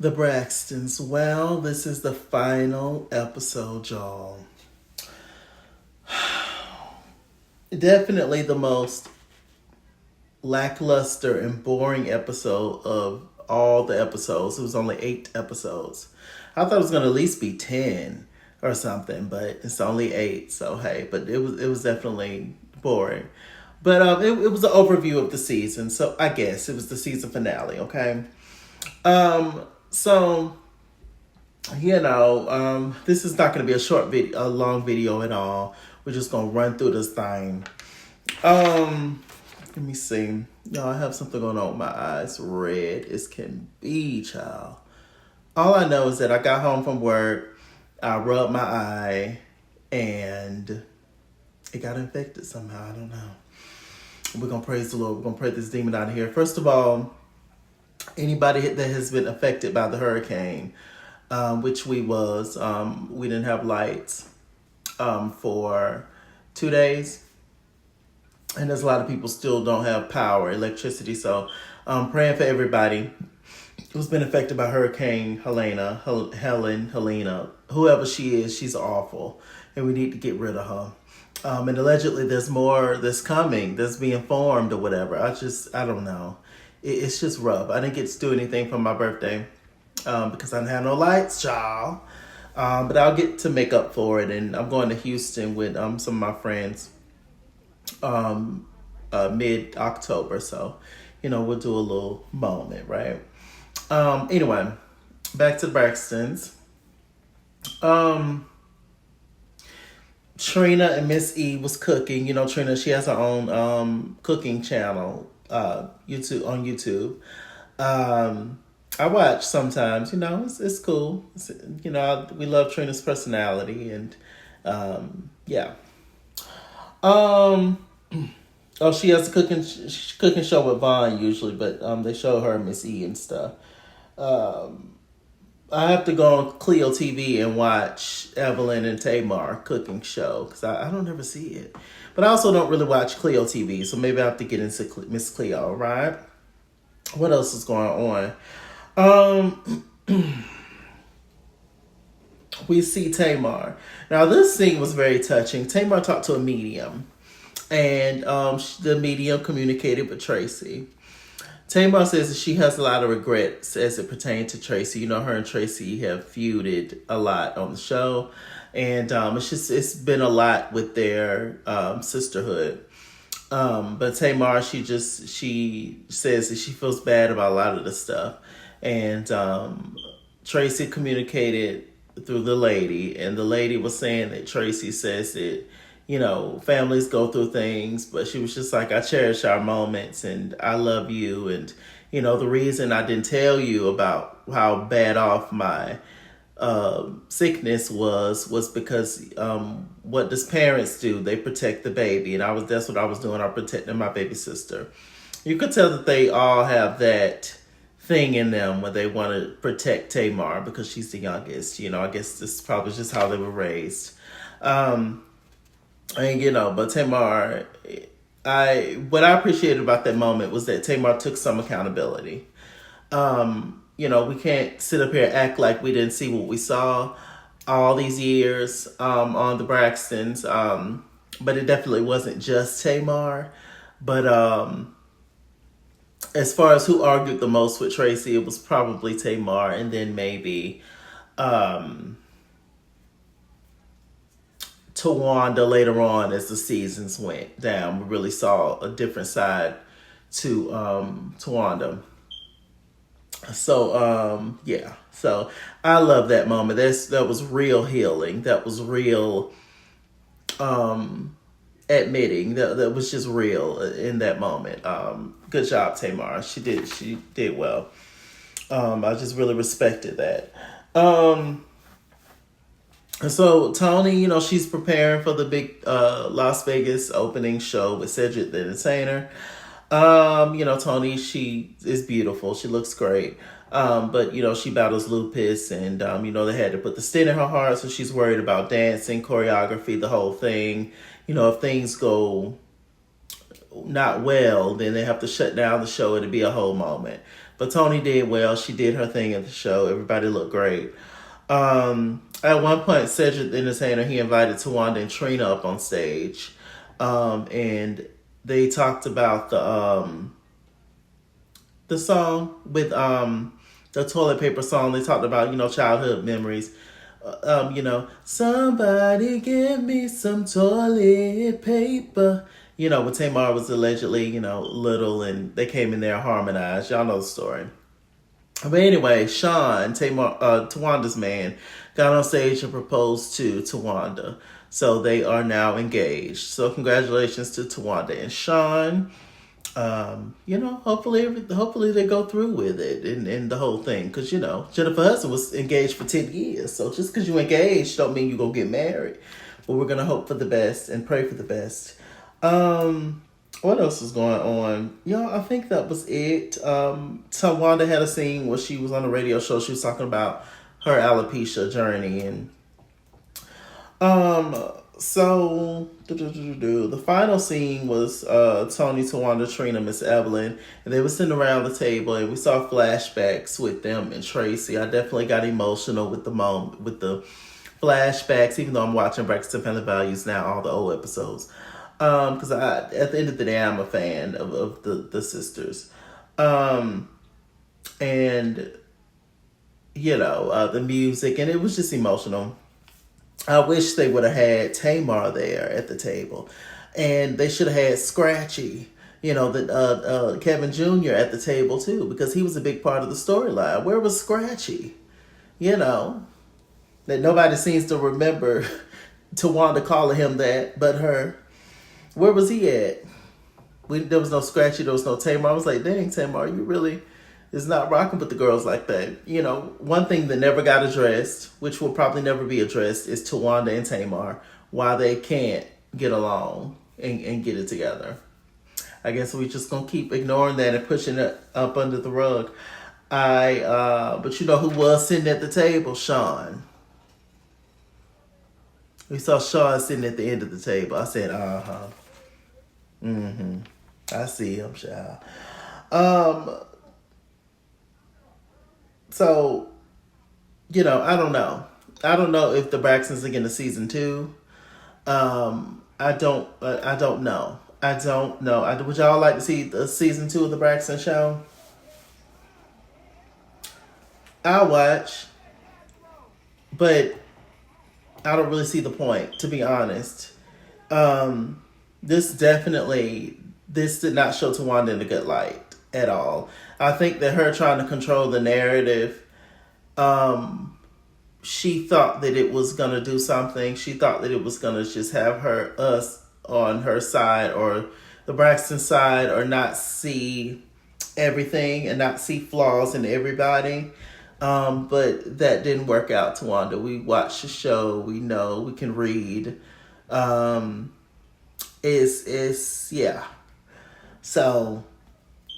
The Braxtons. Well, this is the final episode, y'all. Definitely the most lackluster and boring episode of all the episodes. It was only 8 episodes. I thought it was going to at least be 10 or something, but it's only 8. So hey, but it was definitely boring. But it was an overview of the season. So I guess it was the season finale. Okay. So this is not going to be a short video, a long video at all. We're just going to run through this thing. Let me see. Y'all, I have something going on with my eyes. Red as can be, child. All I know is that I got home from work, I rubbed my eye, and it got infected somehow. I don't know. We're going to praise the Lord. We're going to pray this demon out of here. First of all, anybody that has been affected by the hurricane, which we didn't have lights for 2 days. And there's a lot of people still don't have power, electricity. So praying for everybody who's been affected by Hurricane Helena, whoever she is, she's awful. And we need to get rid of her. And allegedly there's more that's coming, that's being formed or whatever. I don't know. It's just rough. I didn't get to do anything for my birthday because I didn't have no lights, y'all. But I'll get to make up for it. And I'm going to Houston with some of my friends mid-October. So, we'll do a little moment, right? Anyway, back to the Braxtons. Trina and Miss E was cooking. Trina, she has her own cooking channel YouTube on YouTube. I watch sometimes. It's cool. We love Trina's personality and yeah. Oh, she has a cooking show with Vaughn usually, but they show her Miss E and stuff. I have to go on Clio TV and watch Evelyn and Tamar cooking show because I don't ever see it. But I also don't really watch Clio TV, so maybe I have to get into Miss Clio, right? What else is going on? We see Tamar. Now, this scene was very touching. Tamar talked to a medium, and the medium communicated with Traci. Tamar says that she has a lot of regrets as it pertains to Traci. Her and Traci have feuded a lot on the show, and it's been a lot with their sisterhood. But Tamar, she says that she feels bad about a lot of the stuff, and Traci communicated through the lady, and the lady was saying that Traci says that families go through things, but she was just like, I cherish our moments and I love you. And, the reason I didn't tell you about how bad off my sickness was because what does parents do? They protect the baby. And that's what I was doing. I was protecting my baby sister. You could tell that they all have that thing in them where they want to protect Tamar because she's the youngest. I guess this is probably just how they were raised. But Tamar, what I appreciated about that moment was that Tamar took some accountability. We can't sit up here and act like we didn't see what we saw all these years on the Braxtons. But it definitely wasn't just Tamar. But as far as who argued the most with Traci, it was probably Tamar, and then maybe Towanda later on as the seasons went down. We really saw a different side to Towanda. So yeah. So I love that moment. That was real healing. That was real admitting. That was just real in that moment. Good job, Tamar. She did well. I just really respected that. So Toni, she's preparing for the big Las Vegas opening show with Cedric the Entertainer. Toni, she is beautiful. She looks great. But she battles lupus, and they had to put the stent in her heart, so she's worried about dancing, choreography, the whole thing. If things go not well, then they have to shut down the show. It'll be a whole moment. But Toni did well. She did her thing at the show. Everybody looked great. At one point, Cedric the Entertainer, he invited Towanda and Trina up on stage. And they talked about the song with the toilet paper song. They talked about, childhood memories. Somebody give me some toilet paper. When Tamar was allegedly, little, and they came in there and harmonized. Y'all know the story. But anyway, Sean, Tawanda's man, got on stage and proposed to Towanda. So they are now engaged. So congratulations to Towanda and Sean. Hopefully they go through with it and the whole thing. Because, Jennifer Hudson was engaged for 10 years. So just because you're engaged don't mean you're going to get married. But we're going to hope for the best and pray for the best. What else was going on? I think that was it. Towanda had a scene where she was on a radio show. She was talking about her alopecia journey. And so the final scene was Toni, Towanda, Trina, Miss Evelyn, and they were sitting around the table, and we saw flashbacks with them and Traci. I definitely got emotional with the moment, with the flashbacks, even though I'm watching Braxton Family Values now, all the old episodes. Because at the end of the day, I'm a fan of the sisters. And the music, and it was just emotional. I wish they would have had Tamar there at the table, and they should have had Scratchy, Kevin Jr. at the table too, because he was a big part of the storyline. Where was Scratchy? That nobody seems to remember Towanda calling him that, but her. Where was he at? There was no Scratchy, there was no Tamar. I was like, dang, Tamar, you really is not rocking with the girls like that. One thing that never got addressed, which will probably never be addressed, is Towanda and Tamar, why they can't get along and get it together. I guess we just gonna keep ignoring that and pushing it up under the rug. But who was sitting at the table? Sean. We saw Sean sitting at the end of the table. I said, I see him, child. So, I don't know. I don't know if the Braxtons are getting a season 2. I don't know. Would y'all like to see the season 2 of the Braxton show? I'll watch. But I don't really see the point, to be honest. This did not show Towanda in a good light at all. I think that her trying to control the narrative, she thought that it was going to do something. She thought that it was going to just have us on her side, or the Braxton side, or not see everything and not see flaws in everybody. But that didn't work out, Towanda. We watched the show. We know. We can read. Yeah. So,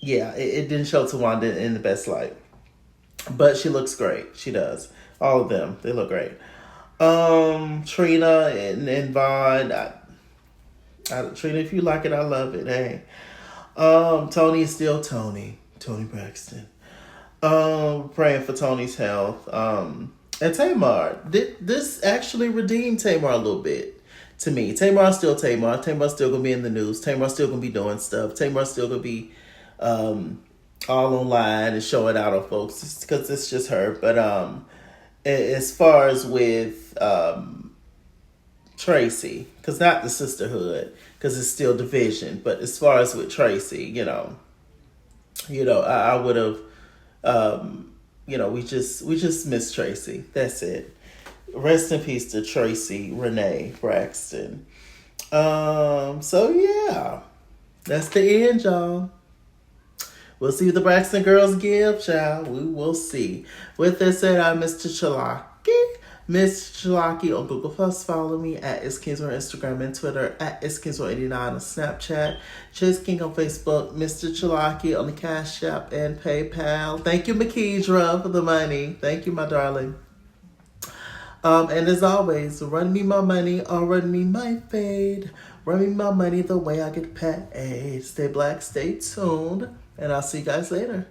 yeah, it didn't show Towanda in the best light. But she looks great. She does. All of them. They look great. Trina and Vaughn. Trina, if you like it, I love it. Hey. Toni is still Toni. Toni Braxton. Praying for Toni's health. And Tamar. This actually redeemed Tamar a little bit. To me, Tamar's still Tamar. Tamar's still gonna be in the news. Tamar's still gonna be doing stuff. Tamar's still gonna be all online and showing out on folks because it's just her. But as far as with Traci, because not the sisterhood, because it's still division. But as far as with Traci, I would have, we just miss Traci. That's it. Rest in peace to Traci Renee Braxton. So yeah, that's the end, y'all. We'll see what the Braxton girls give, child. We will see. With that said, I'm Mr. Chalaki. Mr. Chalaki on Google Plus. Follow me at iskingsor on Instagram and Twitter, at iskingsor89 on Snapchat. Chase King on Facebook. Mr. Chalaki on the Cash App and PayPal. Thank you, Makedra, for the money. Thank you, my darling. And as always, run me my money or run me my fade. Run me my money the way I get paid. Stay black, stay tuned, and I'll see you guys later.